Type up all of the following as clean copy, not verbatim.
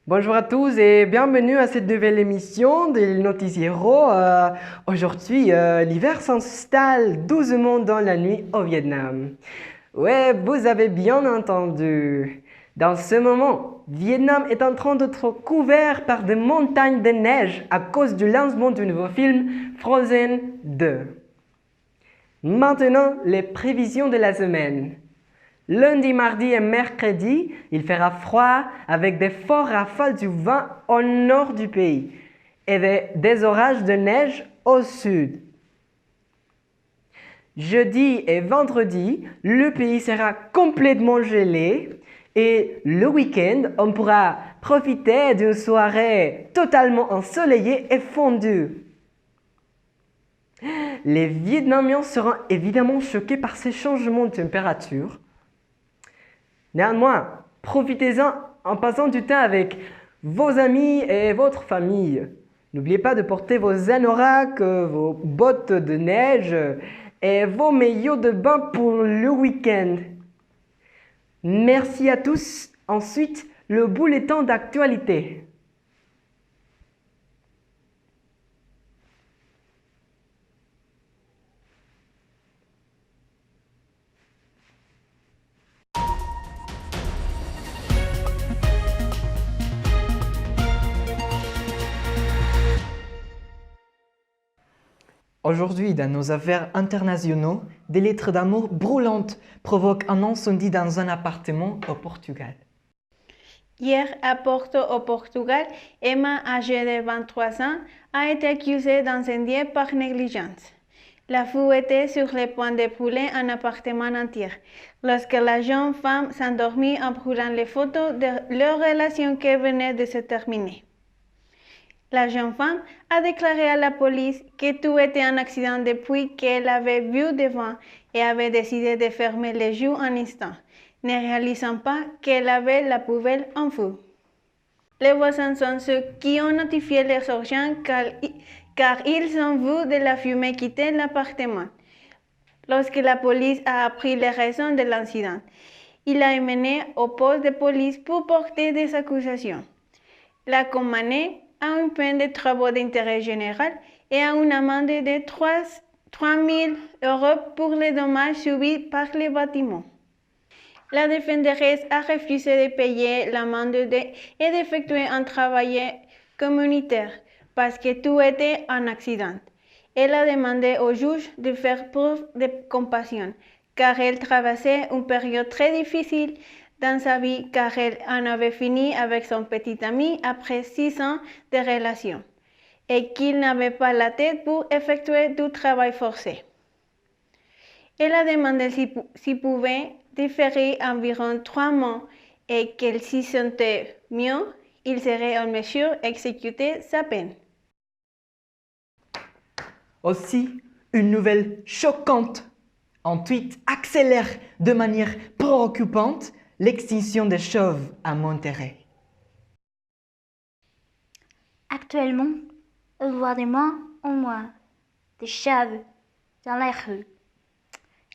Bonjour à tous et bienvenue à cette nouvelle émission des Noticiero. Aujourd'hui, l'hiver s'installe doucement dans la nuit au Vietnam. Ouais, vous avez bien entendu. Dans ce moment, Vietnam est en train d'être couvert par des montagnes de neige à cause du lancement du nouveau film Frozen 2. Maintenant, les prévisions de la semaine. Lundi, mardi et mercredi, il fera froid avec des forts rafales du vent au nord du pays et des orages de neige au sud. Jeudi et vendredi, le pays sera complètement gelé et le week-end, on pourra profiter d'une soirée totalement ensoleillée et fondue. Les Vietnamiens seront évidemment choqués par ces changements de température. Néanmoins, profitez-en en passant du temps avec vos amis et votre famille. N'oubliez pas de porter vos anoraks, vos bottes de neige et vos maillots de bain pour le week-end. Merci à tous. Ensuite, le bulletin d'actualité. Aujourd'hui, dans nos affaires internationaux, des lettres d'amour brûlantes provoquent un incendie dans un appartement au Portugal. Hier, à Porto, au Portugal, Emma, âgée de 23 ans, a été accusée d'incendier par négligence. La feu était sur le point de brûler un appartement entier, lorsque la jeune femme s'endormit en brûlant les photos de leur relation qui venait de se terminer. La jeune femme a déclaré à la police que tout était un accident depuis qu'elle avait vu devant et avait décidé de fermer les yeux un instant, ne réalisant pas qu'elle avait la poubelle en feu. Les voisins sont ceux qui ont notifié les urgences car ils ont vu de la fumée quitter l'appartement. Lorsque la police a appris les raisons de l'incident, il a mené au poste de police pour porter des accusations. La condamné à une peine de travaux d'intérêt général et à une amende de 3 000 euros pour les dommages subis par le bâtiment. La défenderesse a refusé de payer l'amende et d'effectuer un travail communautaire parce que tout était un accident. Elle a demandé au juge de faire preuve de compassion car elle traversait une période très difficile dans sa vie car elle en avait fini avec son petit ami après 6 ans de relation et qu'il n'avait pas la tête pour effectuer du travail forcé. Elle a demandé s'il pouvait différer environ 3 mois et qu'elle s'y sentait mieux, il serait en mesure d'exécuter sa peine. Aussi, une nouvelle choquante. Un tweet accélère de manière préoccupante l'extinction des chauves à Monterrey. Actuellement, on voit de moins en moins de chauves dans les rues.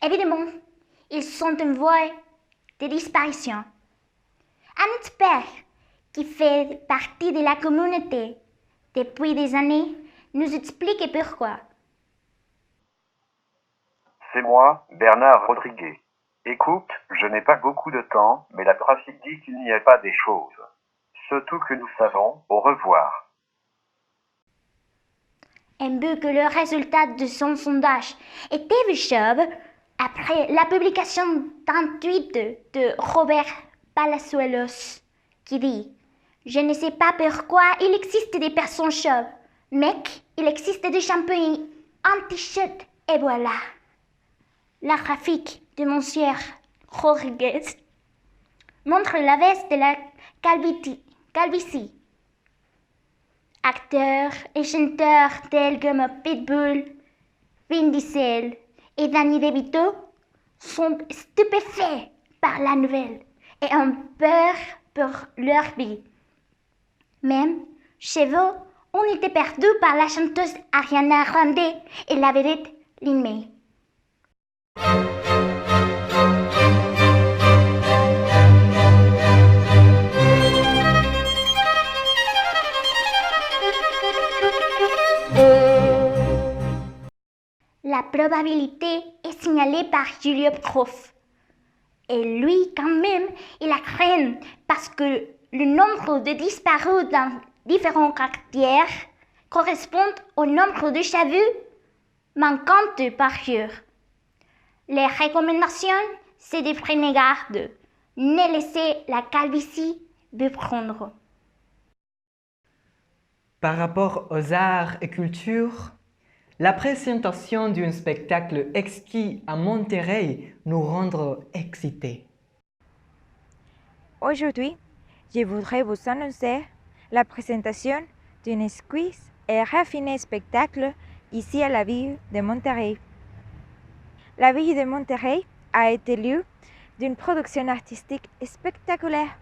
Évidemment, ils sont en voie de disparition. Un expert qui fait partie de la communauté depuis des années nous explique pourquoi. C'est moi, Bernard Rodriguez. Écoute, je n'ai pas beaucoup de temps, mais la pratique dit qu'il n'y a pas des choses. Surtout que nous savons, au revoir. Un peu que le résultat de son sondage était vu chauve après la publication d'un tweet de Robert Palazuelos qui dit « Je ne sais pas pourquoi il existe des personnes chauves, mais il existe des shampoings anti-chute et voilà. » La graphique de Monsieur Rodriguez montre la veste de la calvitie. Acteurs et chanteurs tels comme Pitbull, Vin Diesel et Danny DeVito sont stupéfaits par la nouvelle et ont peur pour leur vie. Même chez vous, on était perdu par la chanteuse Ariana Grande et la vedette Lin May. La probabilité est signalée par Julio Prof. Et lui, quand même, il a craint parce que le nombre de disparus dans différents quartiers correspond au nombre de cheveux manquantes par jour. Les recommandations, c'est de prendre garde, ne laisser la calvitie vous prendre. Par rapport aux arts et cultures, la présentation d'un spectacle exquis à Monterrey nous rend excités. Aujourd'hui, je voudrais vous annoncer la présentation d'un exquis et raffiné spectacle ici à la ville de Monterrey. La ville de Monterrey a été lieu d'une production artistique spectaculaire.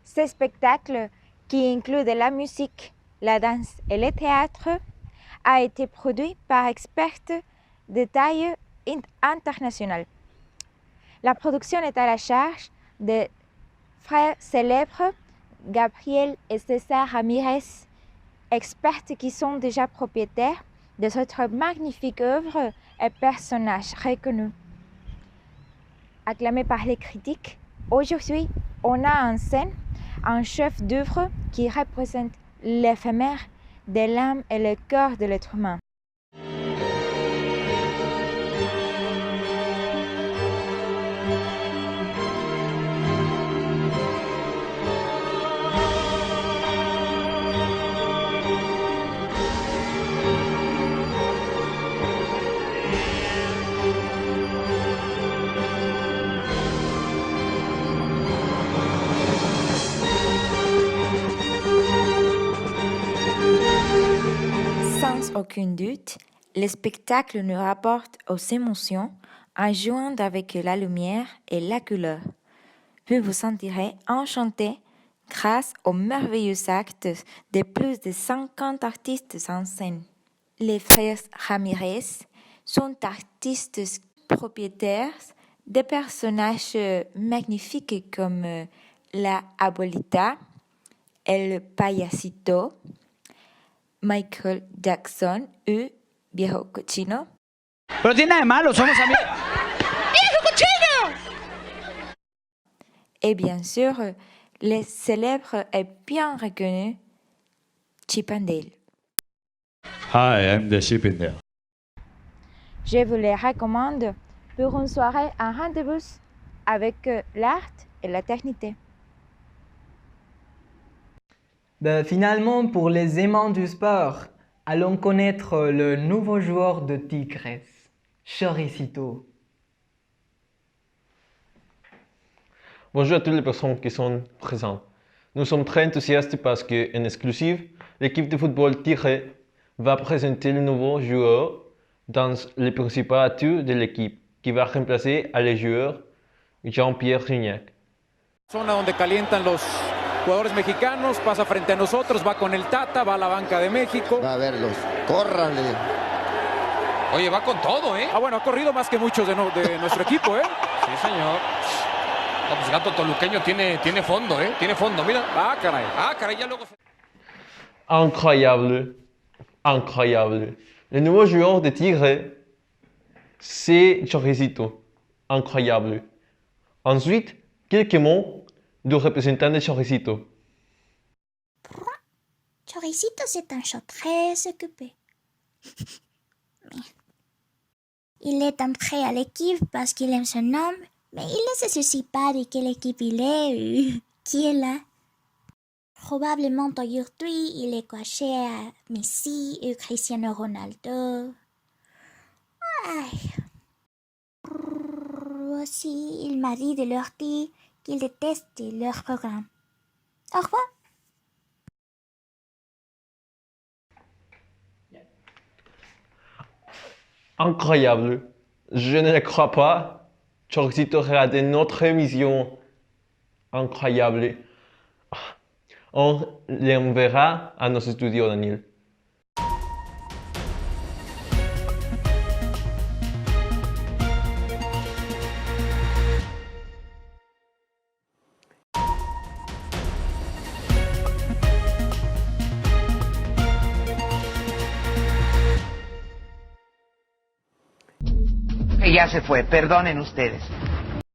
Ce spectacle, qui inclut de la musique, la danse et le théâtre, a été produit par experts de taille internationale. La production est à la charge des frères célèbres Gabriel et César Ramirez, experts qui sont déjà propriétaires de cette magnifique œuvre et personnages reconnus. Acclamé par les critiques, aujourd'hui, on a en scène un chef d'œuvre qui représente l'éphémère de l'âme et le corps de l'être humain. Sans aucun doute, le spectacle nous rapporte aux émotions en jouant avec la lumière et la couleur. Puis vous sentirez enchanté grâce aux merveilleux actes de plus de 50 artistes en scène. Les frères Ramirez sont artistes propriétaires de personnages magnifiques comme la Abuelita, El Payasito, Michael Jackson y Viejo Cochino. Pero tiene nada de malo, somos amigos. Et bien sûr, le célèbre et bien reconnu Chip and Dale. Hi, I'm the Chippendale. Je vous les recommande pour une soirée en rendez-vous avec l'art et la technicité. Finalement, pour les aimants du sport, allons connaître le nouveau joueur de Tigres, Choricito. Bonjour à toutes les personnes qui sont présentes. Nous sommes très enthousiastes parce qu'en exclusive, l'équipe de football Tigre va présenter le nouveau joueur dans les principaux atouts de l'équipe, qui va remplacer à les joueurs Jean-Pierre Gignac. Zona donde calientan los jugadores mexicanos, pasa frente a nosotros, va con el Tata, va a la banca de México. Va a verlos, córranle. Oye, va con todo, ¿eh? Ah, bueno, ha corrido más que muchos de nuestro equipo, ¿eh? Sí, señor. No, pues Gato Toluqueño tiene fondo, ¿eh? Tiene fondo, mira. Ah, caray. Ah, caray, ya luego... Incroyable, incroyable. Le nouveau joueur de Tigre, c'est Choricito. Incroyable. Ensuite, quelques mots du représentant de Choricito. Choricito, c'est un chat très occupé. Il est entré à l'équipe parce qu'il aime son nom, mais il ne se soucie pas de quelle équipe il est ou qui est là. Probablement aujourd'hui, il est caché à Messi ou Cristiano Ronaldo. Aussi, il m'a dit de leur dire qu'il déteste leur programme. Au revoir. Incroyable. Je ne le crois pas. Choricito regardait notre émission. Incroyable. On l'enverra à nos studios, Daniel. ya se fue, perdonen ustedes.